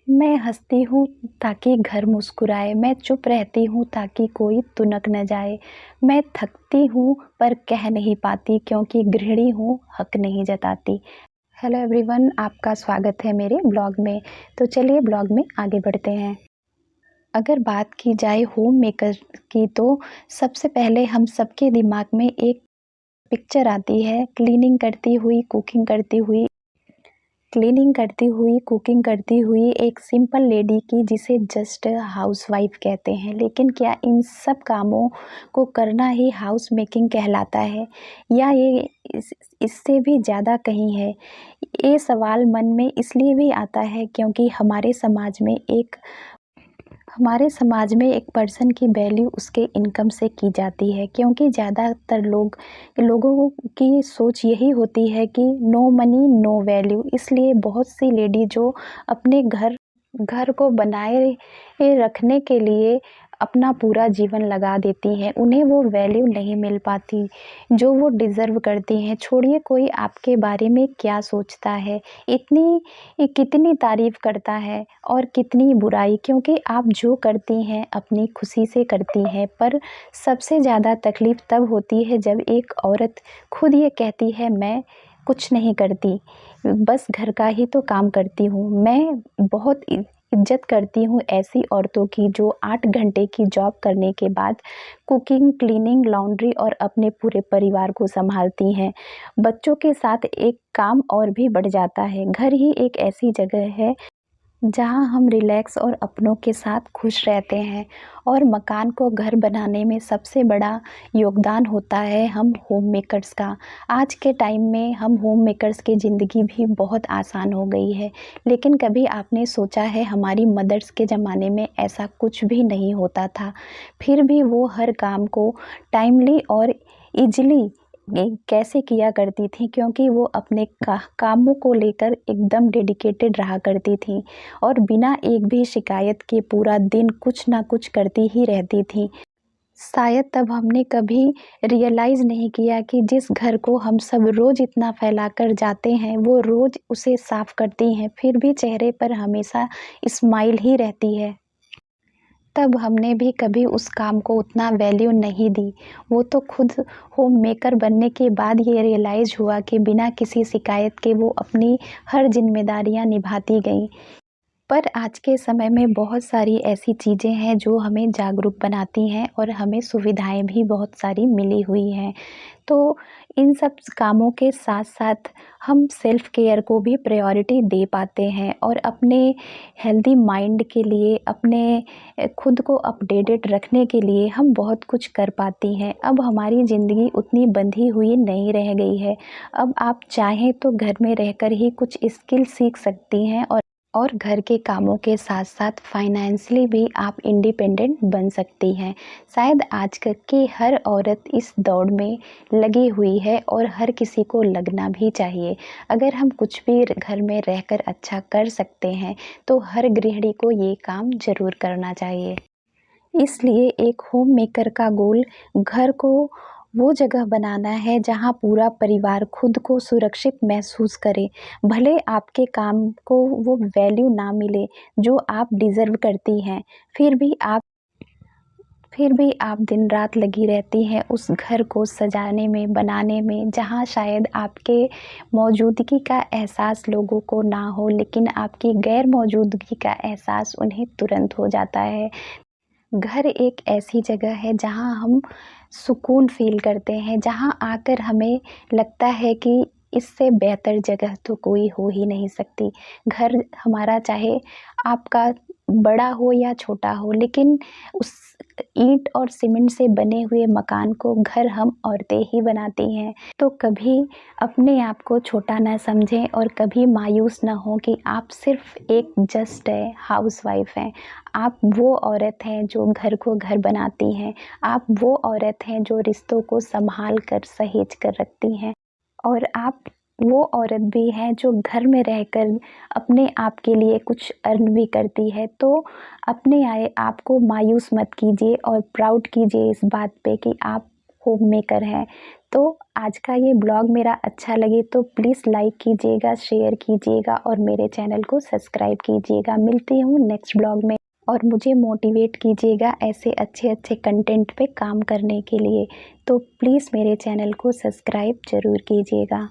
मैं हँसती हूँ ताकि घर मुस्कुराए, मैं चुप रहती हूँ ताकि कोई तुनक न जाए। मैं थकती हूँ पर कह नहीं पाती क्योंकि गृहिणी हूँ, हक नहीं जताती। हेलो एवरीवन, आपका स्वागत है मेरे ब्लॉग में। तो चलिए ब्लॉग में आगे बढ़ते हैं। अगर बात की जाए होम मेकर की तो सबसे पहले हम सबके दिमाग में एक पिक्चर आती है कुकिंग करती हुई एक सिंपल लेडी की जिसे जस्ट हाउसवाइफ कहते हैं। लेकिन क्या इन सब कामों को करना ही हाउस मेकिंग कहलाता है या ये इससे भी ज़्यादा कहीं है? ये सवाल मन में इसलिए भी आता है क्योंकि हमारे समाज में एक पर्सन की वैल्यू उसके इनकम से की जाती है, क्योंकि ज़्यादातर लोगों की सोच यही होती है कि नो मनी नो वैल्यू। इसलिए बहुत सी लेडी जो अपने घर घर को बनाए रखने के लिए अपना पूरा जीवन लगा देती हैं, उन्हें वो वैल्यू नहीं मिल पाती जो वो डिज़र्व करती हैं। छोड़िए कोई आपके बारे में क्या सोचता है, कितनी तारीफ़ करता है और कितनी बुराई, क्योंकि आप जो करती हैं अपनी खुशी से करती हैं। पर सबसे ज़्यादा तकलीफ़ तब होती है जब एक औरत खुद ये कहती है, मैं कुछ नहीं करती, बस घर का ही तो काम करती हूँ। मैं बहुत इज्जत करती हूँ ऐसी औरतों की जो 8 घंटे की जॉब करने के बाद कुकिंग, क्लीनिंग, लॉन्ड्री और अपने पूरे परिवार को संभालती हैं। बच्चों के साथ एक काम और भी बढ़ जाता है। घर ही एक ऐसी जगह है जहाँ हम रिलैक्स और अपनों के साथ खुश रहते हैं, और मकान को घर बनाने में सबसे बड़ा योगदान होता है हम होम मेकर्स का। आज के टाइम में हम होम मेकर्स की ज़िंदगी भी बहुत आसान हो गई है। लेकिन कभी आपने सोचा है हमारी मदर्स के ज़माने में ऐसा कुछ भी नहीं होता था, फिर भी वो हर काम को टाइमली और ईज़िली कैसे किया करती थी, क्योंकि वो अपने कामों को लेकर एकदम डेडिकेटेड रहा करती थी और बिना एक भी शिकायत के पूरा दिन कुछ ना कुछ करती ही रहती थी। शायद तब हमने कभी रियलाइज़ नहीं किया कि जिस घर को हम सब रोज़ इतना फैला कर जाते हैं, वो रोज़ उसे साफ़ करती हैं, फिर भी चेहरे पर हमेशा स्माइल ही रहती है। तब हमने भी कभी उस काम को उतना वैल्यू नहीं दी। वो तो खुद होम मेकर बनने के बाद ये रियलाइज़ हुआ कि बिना किसी शिकायत के वो अपनी हर ज़िम्मेदारियाँ निभाती गईं। पर आज के समय में बहुत सारी ऐसी चीज़ें हैं जो हमें जागरूक बनाती हैं और हमें सुविधाएं भी बहुत सारी मिली हुई हैं। तो इन सब कामों के साथ-साथ हम सेल्फ केयर को भी प्रायोरिटी दे पाते हैं और अपने हेल्दी माइंड के लिए, अपने खुद को अपडेटेड रखने के लिए हम बहुत कुछ कर पाती हैं। अब हमारी ज़िंदगी उतनी बंधी हुई नहीं रह गई है। अब आप चाहें तो घर में रहकर ही कुछ स्किल सीख सकती हैं और घर के कामों के साथ-साथ फाइनेंशियली भी आप इंडिपेंडेंट बन सकती हैं। शायद आजकल की हर औरत इस दौड़ में लगी हुई है और हर किसी को लगना भी चाहिए। अगर हम कुछ भी घर में रहकर अच्छा कर सकते हैं, तो हर गृहिणी को ये काम ज़रूर करना चाहिए। इसलिए एक होम मेकर का गोल घर को वो जगह बनाना है जहाँ पूरा परिवार खुद को सुरक्षित महसूस करे। भले आपके काम को वो वैल्यू ना मिले जो आप डिज़र्व करती हैं, फिर भी आप दिन रात लगी रहती हैं उस घर को सजाने में, बनाने में, जहाँ शायद आपके मौजूदगी का एहसास लोगों को ना हो, लेकिन आपकी गैर मौजूदगी का एहसास उन्हें तुरंत हो जाता है। घर एक ऐसी जगह है जहाँ हम सुकून फ़ील करते हैं, जहाँ आकर हमें लगता है कि इससे बेहतर जगह तो कोई हो ही नहीं सकती। घर हमारा चाहे आपका बड़ा हो या छोटा हो, लेकिन उस ईंट और सीमेंट से बने हुए मकान को घर हम औरतें ही बनाती हैं। तो कभी अपने आप को छोटा ना समझें और कभी मायूस ना हों कि आप सिर्फ़ एक जस्ट हाउसवाइफ़ हैं। आप वो औरत हैं जो घर को घर बनाती हैं। आप वो औरत हैं जो रिश्तों को सँभाल कर, सहेज कर रखती हैं। और आप वो औरत भी हैं जो घर में रहकर अपने आप के लिए कुछ अर्न भी करती है। तो अपने आप को मायूस मत कीजिए और प्राउड कीजिए इस बात पे कि आप होम मेकर हैं। तो आज का ये ब्लॉग मेरा अच्छा लगे तो प्लीज़ लाइक कीजिएगा, शेयर कीजिएगा और मेरे चैनल को सब्सक्राइब कीजिएगा। मिलती हूँ नेक्स्ट ब्लॉग में और मुझे मोटिवेट कीजिएगा ऐसे अच्छे कंटेंट पे काम करने के लिए। तो प्लीज़ मेरे चैनल को सब्सक्राइब ज़रूर कीजिएगा।